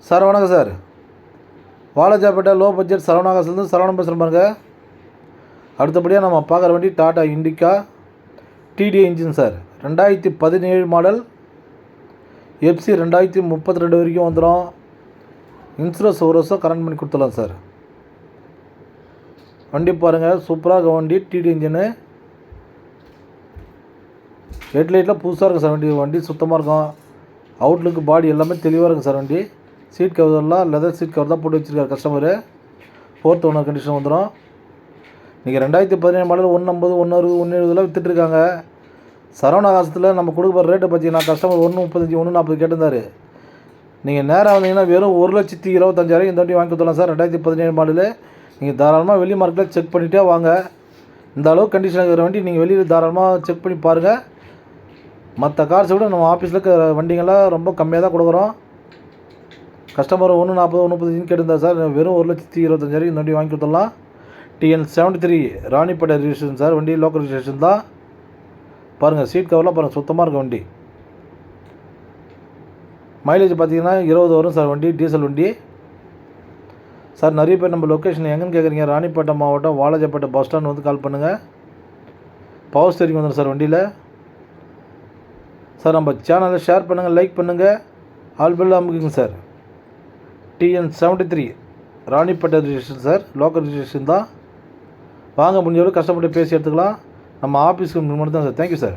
Sir வணக்கம் sir. Walajapet low budget சரவணாகாசிலேருந்து சரவணன் பேசுகிறேன் பாருங்க. அடுத்தபடியாக நம்ம பார்க்குற வண்டி Tata Indica TD engine sir. 2017 model, FC 2032 வரைக்கும் வந்துடும். இன்சூரன்ஸ் ஒரு வருஷம் கரண்ட் பண்ணி கொடுத்துடலாம் சார். வண்டி பாருங்கள், சூப்பராக இருக்க வண்டி. டிடி இன்ஜினு, ஹெட்லைட்டில் புதுசாக இருக்கும் சார். வண்டி சுத்தமாக இருக்கும். அவுட்லுக்கு பாடி எல்லாமே தெளிவாக இருக்கும் சார். வண்டி சீட் கவர்லாம் லெதர் சீட் கவர் தான் போட்டு வச்சுருக்காரு கஸ்டமரு. 4th ஓனர் கண்டிஷன் வந்துடும். இன்றைக்கி 2017 மாடல் 150, 160, 170 விற்றுட்ருக்காங்க. சரவணாகாசத்தில் நம்ம கொடுக்குற ரேட்டை பார்த்தீங்கன்னா கஸ்டமர் 135, 140 கேட்டிருந்தார். நீங்கள் நேராக வந்தீங்கன்னா வெறும் 1,25,000 இந்த வண்டி வாங்கி கொடுத்துடலாம் சார். 2017 மாடலு. நீங்கள் தாராளமாக வெளி மார்க்கெட்டில் செக் பண்ணிகிட்டே வாங்க. இந்த அளவு கண்டிஷன் இருக்கிற வண்டி நீங்கள் வெளியில் தாராளமாக செக் பண்ணி பாருங்கள். மற்ற கார்ஸை விட நம்ம ஆஃபீஸில் இருக்கிற வண்டிங்கெல்லாம் ரொம்ப கம்மியாக தான் கொடுக்குறோம். கஸ்டமர் 140, 135 கேட்டிருந்தார் சார். வெறும் 1,25,000 இந்த வண்டி வாங்கி கொடுத்துடலாம். TN 73 Ranipet registration sir. வண்டி லோக்கல் ரிஜிஸ்ட்ரேஷன் தான். பாருங்கள், சீட் கவர்லாம் பாருங்கள், சுத்தமாக இருக்க வண்டி. மைலேஜ் பார்த்தீங்கன்னா 20 வரும் சார். வண்டி டீசல் வண்டி சார். நிறைய பேர் நம்ம லொக்கேஷன் எங்கேன்னு கேட்குறீங்க. ராணிப்பேட்டை மாவட்டம் வாலாஜாப்பேட்டை பஸ் ஸ்டாண்ட் வந்து கால் பண்ணுங்கள். பவர் ஸ்டேரிங் வந்துடும் சார் வண்டியில். சார் நம்ம சேனலை ஷேர் பண்ணுங்கள், லைக் பண்ணுங்கள், ஆல் பெல் அமுக்குங்க sir. TN 73 Ranipet registration sir. Local registration தான். வாங்க, முடிஞ்சவரை கஷ்டப்பட்டு பேசி எடுத்துக்கலாம். நம்ம ஆஃபீஸ்க்கு மட்டும் தான் சார். Thank you sir.